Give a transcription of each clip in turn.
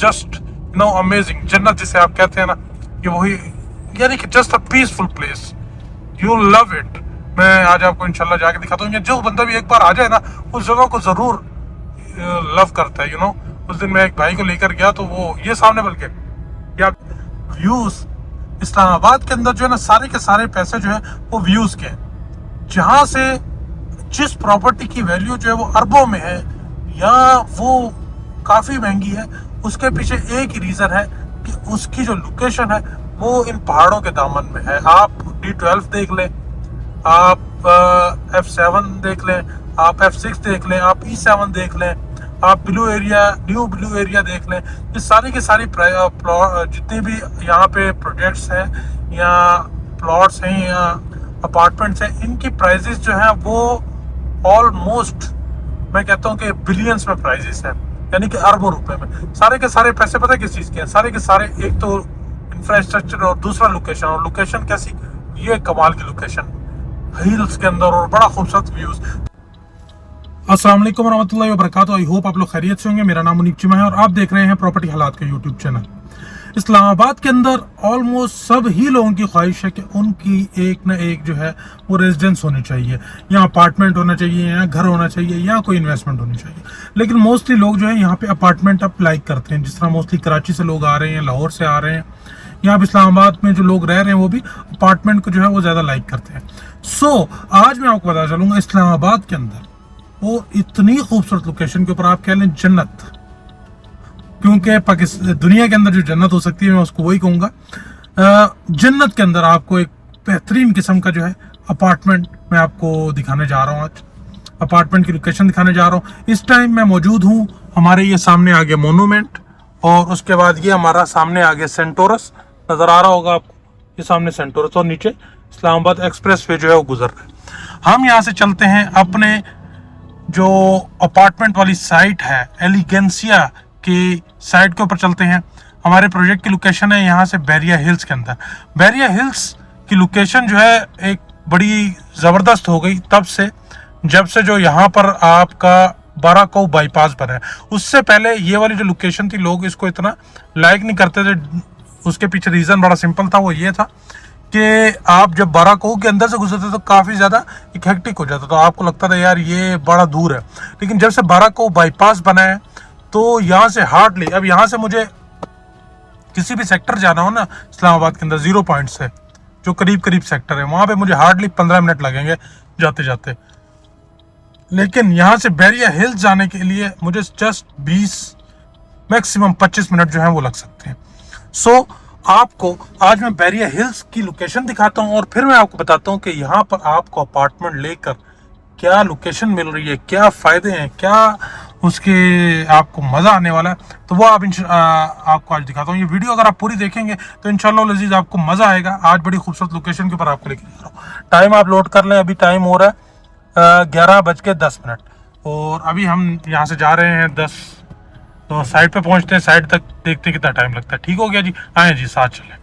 Just amazing. जन्नत जिसे आप कहते हैं ना, ये वही, यानी कि just a peaceful place, you love it. मैं आज आपको इंशाल्लाह जाके दिखाता हूँ। जो बंदा भी एक बार आ जाए ना, उस जगह को जरूर लव करता है। उस दिन मैं एक भाई को लेकर गया, तो वो ये सामने बल्कि या व्यूज, इस्लामाबाद के अंदर जो है ना, सारे के सारे पैसे जो है वो व्यूज के हैं। जहाँ से जिस प्रॉपर्टी की वैल्यू जो है वो अरबों में है या वो काफी महंगी है, उसके पीछे एक ही रीजन है कि उसकी जो लोकेशन है वो इन पहाड़ों के दामन में है। आप D12 देख लें, आप F7 देख लें, आप F6 देख लें, आप E7 देख लें, आप न्यू ब्लू एरिया देख लें। ये सारी की सारी जितने भी यहाँ पे प्रोजेक्ट्स हैं या प्लॉट्स हैं या अपार्टमेंट्स हैं, इनकी प्राइजेस जो है वो ऑलमोस्ट, मैं कहता हूँ कि बिलियंस में प्राइजेस हैं, यानी कि अरबों रुपए में। सारे के सारे पैसे पता है किस चीज़ के हैं? सारे के सारे, एक तो इंफ्रास्ट्रक्चर और दूसरा लोकेशन। और लोकेशन कैसी? ये कमाल की लोकेशन, हिल्स के अंदर और बड़ा खूबसूरत व्यूज। अस्सलाम वालेकुम रहमतुल्लाहि व बरकातहू। आई होप आप लोग खैरियत से होंगे। मेरा नाम मुनीब चिमा है और आप देख रहे हैं प्रॉपर्टी हालात का यूट्यूब चैनल। इस्लामाबाद के अंदर ऑलमोस्ट सब ही लोगों की ख्वाहिश है कि उनकी एक ना एक जो है वो रेजिडेंस होनी चाहिए, या अपार्टमेंट होना चाहिए, या घर होना चाहिए, या कोई इन्वेस्टमेंट होनी चाहिए। लेकिन मोस्टली लोग जो है यहाँ पे अपार्टमेंट अब लाइक करते हैं। जिस तरह मोस्टली कराची से लोग आ रहे हैं, लाहौर से आ रहे हैं, यहाँ पे इस्लामाबाद में जो लोग रह रहे हैं वो भी अपार्टमेंट को जो है वो ज़्यादा लाइक करते हैं। सो आज मैं आपको बता चलूँगा इस्लामाबाद के अंदर वो इतनी खूबसूरत लोकेशन के ऊपर, आप कह लें जन्नत, क्योंकि पाकिस्तान दुनिया के अंदर जो जन्नत हो सकती है मैं उसको वही कहूँगा। जन्नत के अंदर आपको एक बेहतरीन किस्म का जो है अपार्टमेंट मैं आपको दिखाने जा रहा हूँ। आज अपार्टमेंट की लोकेशन दिखाने जा रहा हूँ। इस टाइम मैं मौजूद हूँ, हमारे ये सामने आगे मोनूमेंट, और उसके बाद ये हमारा सामने आगे सेंटोरस नज़र आ रहा होगा आपको। ये सामने सेंटोरस और नीचे इस्लामाबाद एक्सप्रेस वे जो है वो गुजर रहा है। हम यहाँ से चलते हैं अपने जो अपार्टमेंट वाली साइट है, एलिगेंसिया की साइट के ऊपर चलते हैं। हमारे प्रोजेक्ट की लोकेशन है यहाँ से बैरिया हिल्स के अंदर। बैरिया हिल्स की लोकेशन जो है एक बड़ी ज़बरदस्त हो गई तब से, जब से जो यहाँ पर आपका बाराकोव बाईपास बना है। उससे पहले ये वाली जो लोकेशन थी, लोग इसको इतना लाइक नहीं करते थे। उसके पीछे रीज़न बड़ा सिंपल था, वो ये था कि आप जब बाराकोव के अंदर से गुजरते तो काफ़ी ज़्यादा एक हेक्टिक हो जाता, तो आपको लगता था यार ये बड़ा दूर है। लेकिन जब से बाराकोव बाईपास बना है तो यहाँ से हार्डली, अब यहाँ से मुझे किसी भी सेक्टर जाना हो ना इस्लामाबाद के अंदर, 0 पॉइंट से जो करीब करीब सेक्टर है, वहाँ पे मुझे हार्डली 15 मिनट लगेंगे जाते जाते। लेकिन यहाँ से बैरिया हिल्स जाने के लिए मुझे जस्ट 20 मैक्सिमम 25 मिनट जो है वो लग सकते हैं। सो आपको आज मैं बैरिया हिल्स की लोकेशन दिखाता हूँ और फिर मैं आपको बताता हूँ कि यहाँ पर आपको अपार्टमेंट लेकर क्या लोकेशन मिल रही है, क्या फ़ायदे हैं, क्या उसके आपको मज़ा आने वाला है। तो वो आपको आज दिखाता हूँ। ये वीडियो अगर आप पूरी देखेंगे तो इंशाल्लाह लजीज आपको मज़ा आएगा। आज बड़ी खूबसूरत लोकेशन के ऊपर आपको लेके जा रहा हूँ। टाइम आप लोड कर लें, अभी टाइम हो रहा है 11:10 और अभी हम यहाँ से जा रहे हैं 10, तो साइड पे पहुँचते हैं, साइड तक देखते हैं कितना टाइम लगता है। ठीक हो गया जी, आए जी साथ चलें।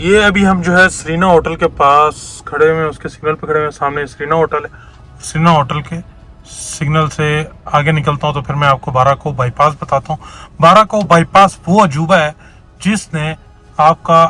ये अभी हम जो है सरीना होटल के पास खड़े हुए हैं, उसके सिग्नल पे खड़े हुए हैं। सामने सरीना होटल है। सरीना होटल के सिग्नल से आगे निकलता हूँ तो फिर मैं आपको बाराकोव बाईपास बताता हूँ। बाराकोव बाईपास वो अजूबा है जिसने आपका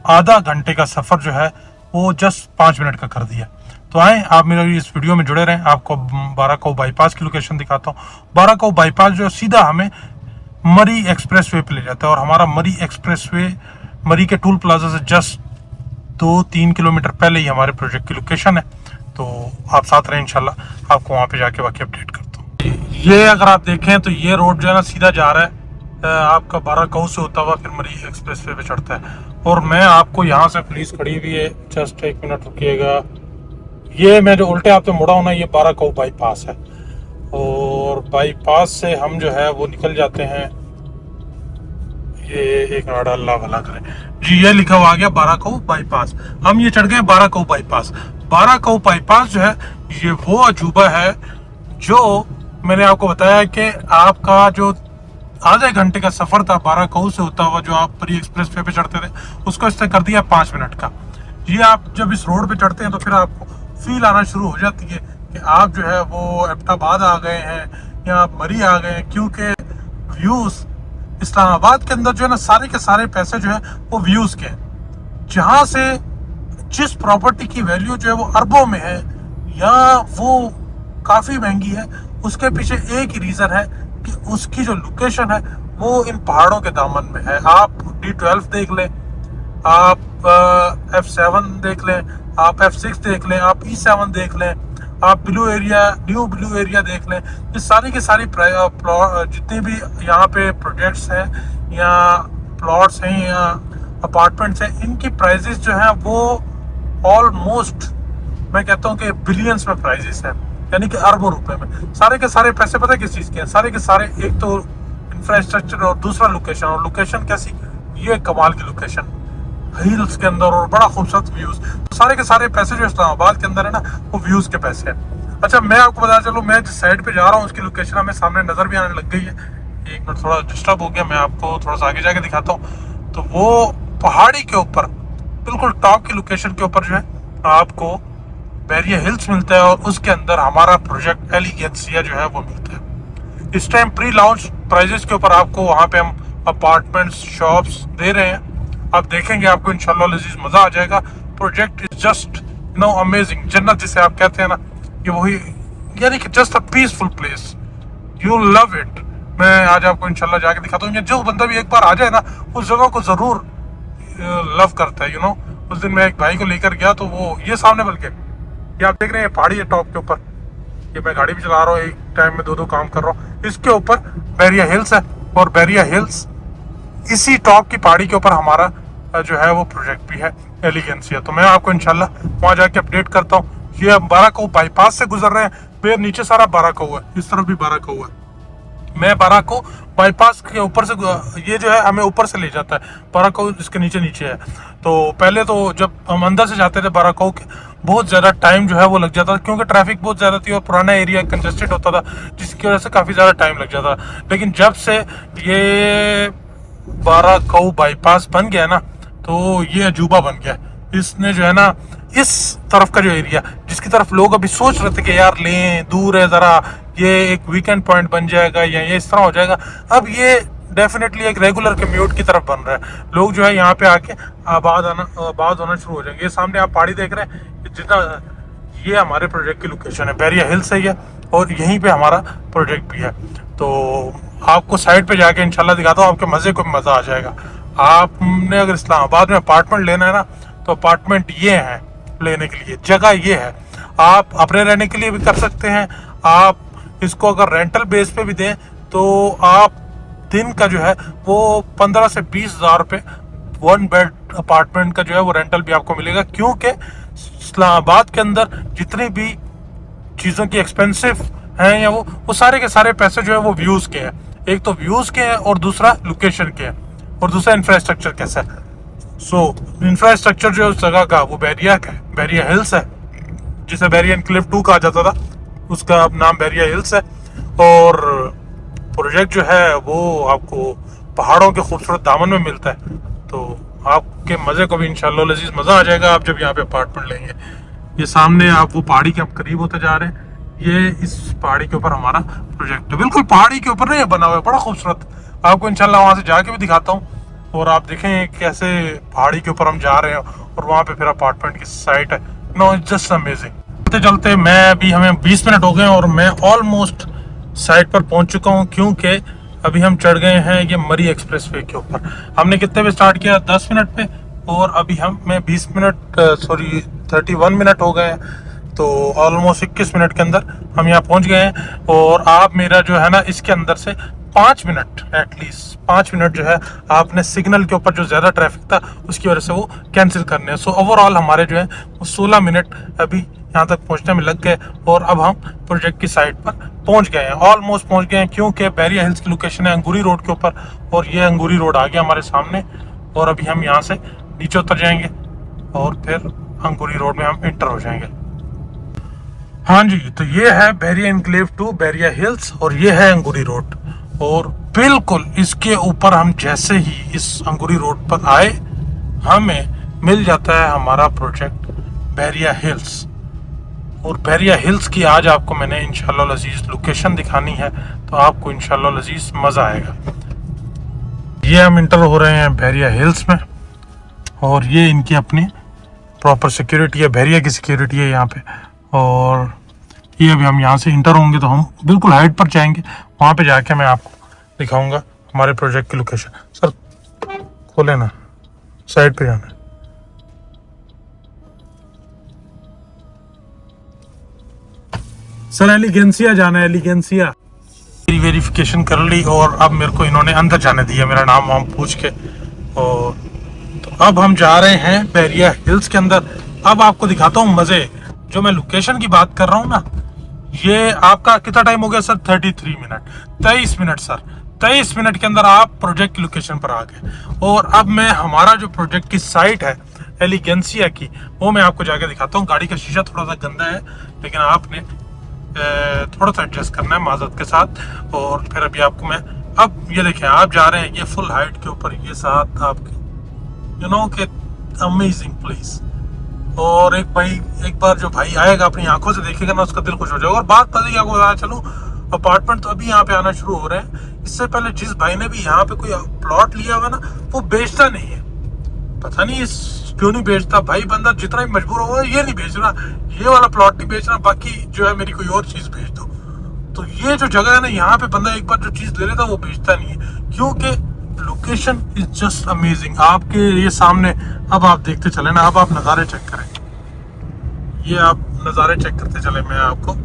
आधा घंटे का सफ़र जो है वो जस्ट 5 मिनट का कर दिया। तो आए आप मेरे इस वीडियो में जुड़े रहें, आपको बाराकोव बाईपास की लोकेशन दिखाता हूँ। बाराकोव बाईपास जो सीधा हमें मरी एक्सप्रेस वे पे ले जाता है, और हमारा मरी एक्सप्रेस वे मरी के टूल प्लाजा से जस्ट 2-3 किलोमीटर पहले ही हमारे प्रोजेक्ट की लोकेशन है। तो आप साथ रहें, इंशाल्लाह आपको वहाँ पे जाके बाकी अपडेट करता हूँ। ये अगर आप देखें तो ये रोड जो है ना सीधा जा रहा है आपका बाराकोव से होता हुआ फिर मरी एक्सप्रेस वे पे चढ़ता है। और मैं आपको यहाँ से पुलिस खड़ी हुई है, जस्ट 1 मिनट रुकिएगा। ये मैं जो उल्टे हाथ पे मुड़ा हूँ ना, ये बाराकोव बाईपास है, और बाईपास से हम जो है वो निकल जाते हैं। ये एक मिनट, अल्लाह भला करे जी, ये लिखा हुआ आ गया बाराकोव बाईपास। हम ये चढ़ गए बाराकोव बाईपास। बाराकोव बाईपास जो है ये वो अजूबा है जो मैंने आपको बताया कि आपका जो आधे घंटे का सफर था बाराकोव से होता हुआ जो आप मरी एक्सप्रेस वे पे चढ़ते थे, उसको इसने कर दिया 5 मिनट का। ये आप जब इस रोड पे चढ़ते हैं तो फिर आपको फील आना शुरू हो जाती है कि आप जो है वो एबटाबाद आ गए हैं या आप मरी आ गए हैं, क्योंकि व्यूज इस्लामाबाद के अंदर जो है ना सारे के सारे पैसे जो है वो व्यूज के हैं। जहां से जिस प्रॉपर्टी की वैल्यू जो है वो अरबों में है या वो काफी महंगी है, उसके पीछे एक ही रीजन है कि उसकी जो लोकेशन है वो इन पहाड़ों के दामन में है। आप D12 देख लें, आप F7 देख लें, आप F6 देख लें, आप E7 देख लें, आप न्यू ब्लू एरिया देख लें। ये सारी की सारी जितने भी यहाँ पे प्रोजेक्ट्स हैं या प्लॉट्स हैं या अपार्टमेंट्स हैं, इनकी प्राइजेस जो हैं वो ऑलमोस्ट मैं कहता हूँ कि बिलियंस में प्राइजेस हैं, यानी कि अरबों रुपए में। सारे के सारे पैसे पता है किस चीज़ के हैं? सारे के सारे, एक तो इंफ्रास्ट्रक्चर और दूसरा लोकेशन। और लोकेशन कैसी? ये कमाल की लोकेशन, हिल्स के अंदर और बड़ा खूबसूरत व्यूज। तो सारे के सारे पैसे जो इस्लामाबाद के अंदर है ना वो व्यूज के पैसे हैं। अच्छा, मैं आपको बता चलूँ, मैं जिस साइड पे जा रहा हूँ उसकी लोकेशन हमें सामने नजर भी आने लग गई है। एक मिनट, थोड़ा डिस्टर्ब हो गया, मैं आपको थोड़ा सा आगे जाके दिखाता हूँ। तो वो पहाड़ी के ऊपर बिल्कुल टॉप की लोकेशन के ऊपर जो है आपको बैरिया हिल्स मिलता है और उसके अंदर हमारा प्रोजेक्ट एलिगेंसिया जो है वो मिलता है। इस टाइम प्री लॉन्च प्राइजेस के ऊपर आपको वहाँ पे हम अपार्टमेंट्स, शॉप्स दे रहे हैं। आप देखेंगे, आपको इंशाल्लाह लजीज मजा आ जाएगा। Project is just amazing. जन्नत जिसे आप कहते हैं ना, ये वही, यानी कि just a peaceful place, you love it. मैं आज आपको इंशाल्लाह जाके दिखाता हूँ। जो बंदा भी एक बार आ जाए ना उस जगह को जरूर लव करता है। उस दिन मैं एक भाई को लेकर गया तो वो ये सामने, बल्कि ये आप देख रहे हैं पहाड़ी है टॉप के ऊपर, ये मैं गाड़ी भी चला रहा हूँ, एक टाइम में दो काम कर रहा हूँ। इसके ऊपर बैरिया हिल्स है और बैरिया हिल्स इसी टॉप की पहाड़ी के ऊपर हमारा जो है वो प्रोजेक्ट भी है एलिगेंसिया। तो मैं आपको इंशाल्लाह वहाँ जाके अपडेट करता हूँ। ये बाराकऊ बाईपास से गुजर रहे हैं, फिर नीचे सारा बाराकऊ है, इस तरफ भी बाराकऊ है। मैं बाराकऊ बाईपास के ऊपर से, ये जो है हमें ऊपर से ले जाता है, बाराकऊ इसके नीचे है। तो पहले तो जब हम अंदर से जाते थे बाराकऊ के, बहुत ज़्यादा टाइम जो है वो लग जाता था, क्योंकि ट्रैफिक बहुत ज़्यादा थी और पुराना एरिया कंजेस्टेड होता था, जिसकी वजह से काफ़ी ज़्यादा टाइम लग जाता था। लेकिन जब से ये बाराकऊ बाईपास बन गया ना, तो ये अजूबा बन गया। इसने जो है ना इस तरफ का जो एरिया, जिसकी तरफ लोग अभी सोच रहे थे कि यार लें, दूर है ज़रा, ये एक वीकेंड पॉइंट बन जाएगा या ये इस तरह हो जाएगा, अब ये डेफिनेटली एक रेगुलर कम्यूट की तरफ बन रहा है। लोग जो है यहाँ पे आके आबाद होना शुरू हो जाएंगे। ये सामने आप पहाड़ी देख रहे हैं, जितना ये हमारे प्रोजेक्ट की लोकेशन है, बैरिया हिल्स है ये, और यहीं पे हमारा प्रोजेक्ट भी है। तो आपको साइड पे जाके इंशाल्लाह दिखाता हूँ, आपके मज़े को मज़ा आ जाएगा। आपने अगर इस्लामाबाद में अपार्टमेंट लेना है ना, तो अपार्टमेंट ये है लेने के लिए, जगह ये है। आप अपने रहने के लिए भी कर सकते हैं, आप इसको अगर रेंटल बेस पे भी दें तो आप दिन का जो है वो 15 से 20 हज़ार रुपये 1 बेड अपार्टमेंट का जो है वो रेंटल भी आपको मिलेगा। क्योंकि इस्लामाबाद के अंदर जितनी भी चीज़ों की एक्सपेंसिव हैं या वो सारे के सारे पैसे जो है वो व्यूज़ के हैं। एक तो व्यूज़ के हैं और दूसरा लोकेशन के हैं और दूसरा इंफ्रास्ट्रक्चर कैसा है। सो इंफ्रास्ट्रक्चर जो है उस जगह का वो बैरिया का है, बैरिया हिल्स है, जिसे बैरिया एनक्लेव 2 कहा जाता था, उसका अब नाम बैरिया हिल्स है। और प्रोजेक्ट जो है वो आपको पहाड़ों के खूबसूरत दामन में मिलता है। तो आपके मज़े को भी इंशाल्लाह लजीज मज़ा आ जाएगा आप जब यहाँ पे अपार्टमेंट लेंगे। ये सामने आप वो पहाड़ी के करीब होते जा रहे हैं, ये इस पहाड़ी के ऊपर हमारा प्रोजेक्ट है। बिल्कुल पहाड़ी के ऊपर नहीं बना हुआ है, बड़ा खूबसूरत। आपको इंशाल्लाह वहाँ से जाके भी दिखाता हूँ और आप देखें कैसे पहाड़ी के ऊपर हम जा रहे हैं और वहाँ पे फिर अपार्टमेंट की साइट है। No, it's just amazing. चलते चलते हमें 20 मिनट हो गए और मैं ऑलमोस्ट साइट पर पहुँच चुका हूँ, क्योंकि अभी हम चढ़ गए हैं ये मरी एक्सप्रेसवे के ऊपर। हमने कितने पे स्टार्ट किया? 10 मिनट पे, और अभी हमें 31 मिनट हो गए हैं। तो ऑलमोस्ट 21 मिनट के अंदर हम यहाँ पहुँच गए हैं। और आप मेरा जो है ना इसके अंदर से 5 मिनट, एटलीस्ट 5 मिनट जो है आपने सिग्नल के ऊपर जो ज़्यादा ट्रैफिक था उसकी वजह से वो कैंसिल करने हैं। सो ओवरऑल हमारे जो है वो 16 मिनट अभी यहाँ तक पहुँचने में लग गए और अब हम प्रोजेक्ट की साइट पर पहुँच गए हैं, ऑलमोस्ट पहुँच गए हैं। क्योंकि बैरिया हिल्स की लोकेशन है अंगूरी रोड के ऊपर, और ये अंगूरी रोड आ गया हमारे सामने। और अभी हम यहाँ से नीचे उतर जाएंगे और फिर अंगूरी रोड में हम इंटर हो जाएंगे। हाँ जी, तो ये है बैरिया एनक्लेव 2 बैरिया हिल्स, और ये है अंगूरी रोड। और बिल्कुल इसके ऊपर हम जैसे ही इस अंगूरी रोड पर आए, हमें मिल जाता है हमारा प्रोजेक्ट बैरिया हिल्स। और बैरिया हिल्स की आज आपको मैंने इंशाल्लाह लजीज लोकेशन दिखानी है, तो आपको इंशाल्लाह लजीज मज़ा आएगा। ये हम इंटर हो रहे हैं बैरिया हिल्स में, और ये इनकी अपनी प्रॉपर सिक्योरिटी है, बैरिया की सिक्योरिटी है यहाँ पे। और ये अभी हम यहाँ से इंटर होंगे तो हम बिल्कुल हाइट पर जाएंगे, वहाँ पे जाके मैं आपको दिखाऊंगा हमारे प्रोजेक्ट की लोकेशन। सर खोले ना, साइड पे जाना है। सर एलिगेंसिया जाना है, एलिगेंसिया। मेरी वेरिफिकेशन कर ली और अब मेरे को इन्होंने अंदर जाने दिया, मेरा नाम वाम पूछ के। और तो अब हम जा रहे हैं बैरिया हिल्स के अंदर। अब आपको दिखाता हूँ मजे। जो मैं लोकेशन की बात कर रहा हूँ ना, ये आपका कितना टाइम हो गया sir? 33 minute, 23 minute sir. 23 minute के अंदर आप प्रोजेक्ट की लोकेशन पर आ गए। और अब मैं हमारा जो प्रोजेक्ट की साइट है एलिगेंसिया की, वो मैं आपको जाके दिखाता हूँ। गाड़ी का शीशा थोड़ा सा गंदा है, लेकिन आपने थोड़ा सा एडजस्ट करना है माजरत के साथ। और फिर अभी आपको मैं, अब ये देखें, आप जा रहे हैं ये फुल हाइट के ऊपर, ये साथ आपके यू नो के अमेजिंग प्लेस। और एक बार जो भाई आएगा अपनी आंखों से देखेगा ना, उसका दिल खुश हो जाएगा। और बात पता क्या बताया चलूं, अपार्टमेंट तो अभी यहाँ पे आना शुरू हो रहे हैं। इससे पहले जिस भाई ने भी यहाँ पे कोई प्लॉट लिया हुआ ना, वो बेचता नहीं है। पता नहीं क्यों नहीं बेचता भाई, बंदा जितना भी मजबूर होगा ये नहीं बेच रहा, ये वाला प्लॉट नहीं बेच रहा, बाकी जो है मेरी कोई और चीज बेच दो। तो ये जो जगह है ना, यहाँ पे बंदा एक बार जो चीज ले लेता वो बेचता नहीं है, क्योंकि लोकेशन इज जस्ट अमेजिंग। आपके ये सामने अब आप देखते चले ना, अब आप नज़ारे चेक करें, ये आप नज़ारे चेक करते चले। मैं आपको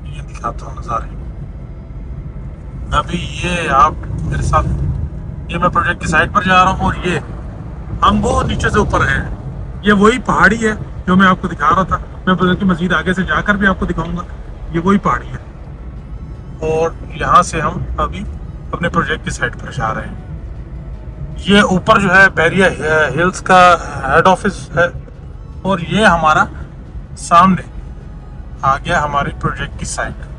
ये दिखाता हूँ नज़ारे। अभी ये आप मेरे साथ, ये मैं प्रोजेक्ट की साइड पर जा रहा हूँ, और ये हम वो नीचे से ऊपर हैं। ये वही पहाड़ी है जो मैं आपको दिखा रहा था। मैं प्रोजेक्ट की मजीद आगे से जाकर भी आपको दिखाऊंगा, ये वही पहाड़ी है। और यहाँ से हम अभी अपने प्रोजेक्ट की साइड पर जा रहे हैं। ये ऊपर जो है बैरिया हिल्स का हेड ऑफिस है, और ये हमारा सामने आ गया हमारे प्रोजेक्ट की साइट।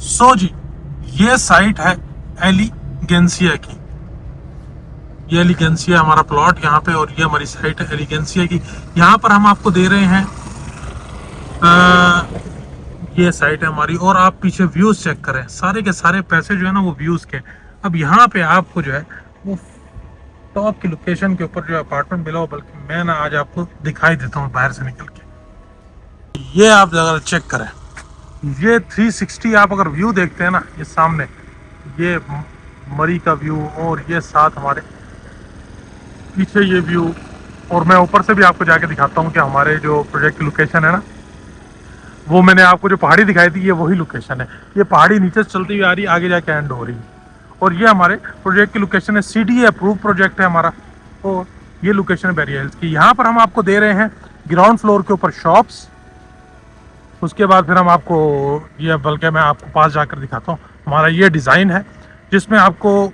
सो जी, ये साइट है एलिगेंसिया की। ये एलिगेंसिया हमारा प्लॉट यहाँ पे, और ये हमारी साइट है एलिगेंसिया की। यहाँ पर हम आपको दे रहे हैं ये साइट है हमारी। और आप पीछे व्यूज चेक करें, सारे के सारे पैसे जो है ना वो व्यूज के। अब यहाँ पे आपको जो है वो टॉप की लोकेशन के ऊपर जो अपार्टमेंट मिला हो, बल्कि मैं ना आज आपको दिखाई देता हूँ बाहर से निकल के। ये आप अगर चेक करें, ये 360 आप अगर व्यू देखते हैं ना, ये सामने ये मरी का व्यू, और ये साथ हमारे पीछे ये व्यू। और मैं ऊपर से भी आपको जाके दिखाता हूँ कि हमारे जो प्रोजेक्ट की लोकेशन है ना, वो मैंने आपको जो पहाड़ी दिखाई थी, ये वही लोकेशन है। ये पहाड़ी नीचे से चलती हुई आ रही है, आगे जाके एंड हो रही है। और ये हमारे प्रोजेक्ट की लोकेशन है, CDA अप्रूव प्रोजेक्ट है हमारा। और ये लोकेशन है बैरिया हिल्स की। यहाँ पर हम आपको दे रहे हैं ग्राउंड फ्लोर के ऊपर शॉप्स। उसके बाद फिर हम आपको ये, बल्कि मैं आपको पास जाकर दिखाता हूँ, हमारा ये डिज़ाइन है जिसमें आपको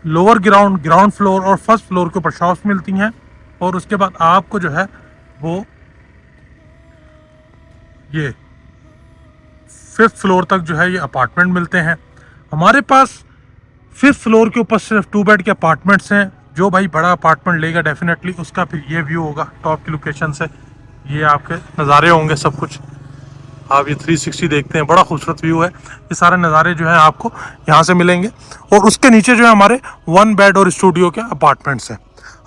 लोअर ग्राउंड फ्लोर और फर्स्ट फ्लोर के ऊपर शॉप्स मिलती हैं। और उसके बाद आपको जो है वो ये 5th फ्लोर तक जो है ये अपार्टमेंट मिलते हैं हमारे पास। 5th फ्लोर के ऊपर सिर्फ 2 बेड के अपार्टमेंट्स हैं। जो भाई बड़ा अपार्टमेंट लेगा डेफिनेटली उसका फिर ये व्यू होगा टॉप की लोकेशन से। ये आपके नज़ारे होंगे सब कुछ। आप ये 360 देखते हैं, बड़ा खूबसूरत व्यू है। ये सारे नज़ारे जो हैं आपको यहाँ से मिलेंगे। और उसके नीचे जो है हमारे 1 बेड और स्टूडियो के अपार्टमेंट्स हैं।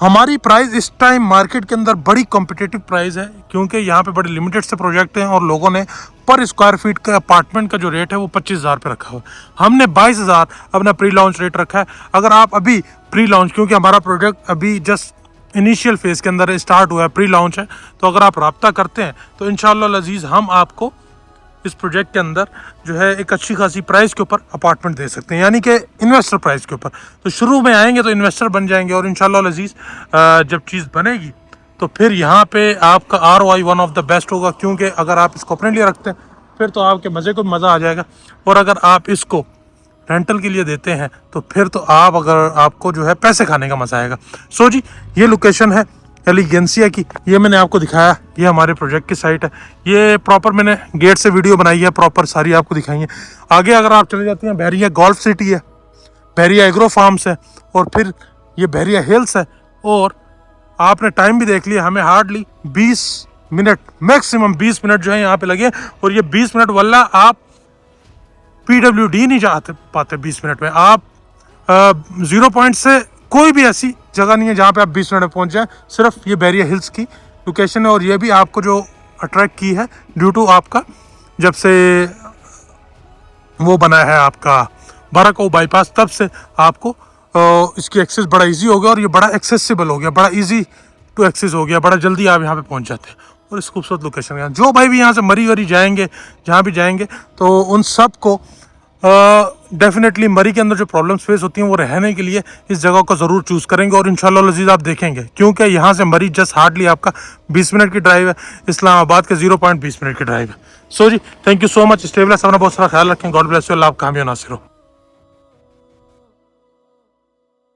हमारी प्राइस इस टाइम मार्केट के अंदर बड़ी कॉम्पिटिटिव प्राइस है, क्योंकि यहाँ पे बड़े लिमिटेड से प्रोजेक्ट हैं और लोगों ने पर स्क्वायर फीट का अपार्टमेंट का जो रेट है वो 25,000 पे रखा हुआ है। हमने 22,000 अपना प्री लॉन्च रेट रखा है। अगर आप अभी प्री लॉन्च, क्योंकि हमारा प्रोजेक्ट अभी जस्ट इनिशियल फेज़ के अंदर स्टार्ट हुआ है, प्री लॉन्च है, तो अगर आप रब्ता करते हैं तो इंशाअल्लाह अज़ीज़ हम आपको इस प्रोजेक्ट के अंदर जो है एक अच्छी खासी प्राइस के ऊपर अपार्टमेंट दे सकते हैं, यानी कि इन्वेस्टर प्राइस के ऊपर। तो शुरू में आएंगे तो इन्वेस्टर बन जाएंगे, और इंशाअल्लाह अज़ीज़ जब चीज़ बनेगी तो फिर यहाँ पे आपका ROI one of the best होगा। क्योंकि अगर आप इसको अपने लिए रखते हैं फिर तो आपके मज़े को मज़ा आ जाएगा, और अगर आप इसको रेंटल के लिए देते हैं तो फिर तो आपको जो है पैसे खाने का मज़ा आएगा। सो जी, ये लोकेशन है एलिगेंसिया की। ये मैंने आपको दिखाया, ये हमारे प्रोजेक्ट की साइट है। ये प्रॉपर मैंने गेट से वीडियो बनाई है, प्रॉपर सारी आपको दिखाई है। आगे अगर आप चले जाते हैं, बैरिया गोल्फ सिटी है, बैरिया एग्रो फार्म्स है, और फिर ये बैरिया हिल्स है। और आपने टाइम भी देख लिया, हमें हार्डली 20 मिनट, मैक्सिमम 20 मिनट जो है यहाँ पे लगे। और ये 20 मिनट वल्ला आप PWD नहीं जा पाते 20 मिनट में। आप 0 पॉइंट से कोई भी ऐसी जगह नहीं है जहाँ पे आप 20 मिनट में पहुँच जाएं। सिर्फ ये बैरिया हिल्स की लोकेशन है, और ये भी आपको जो अट्रैक्ट की है ड्यू टू आपका जब से वो बना है आपका बाराको बाईपास, तब से आपको इसकी एक्सेस बड़ा इजी हो गया, और ये बड़ा एक्सेसिबल हो गया, बड़ा इजी टू एक्सेस हो गया, बड़ा जल्दी आप यहाँ पे पहुँच जाते हैं। और इस खूबसूरत लोकेशन में जो भाई भी यहाँ से मरी वरी जाएंगे, जहाँ भी जाएंगे, तो उन सब को डेफिनेटली मरी के अंदर जो प्रॉब्लम्स फेस होती हैं वो रहने के लिए इस जगह को ज़रूर चूज़ करेंगे। और इंशाल्लाह लजीज़ आप देखेंगे, क्योंकि यहाँ से मरी जस्ट हार्डली आपका 20 मिनट की ड्राइव है, इस्लामाबाद के 0.20 मिनट की ड्राइव है। सो जी, thank you so much. Stable अपना बहुत सारा ख्याल रखें। God bless you. अल्लाह आप कामयाब नासिर हो।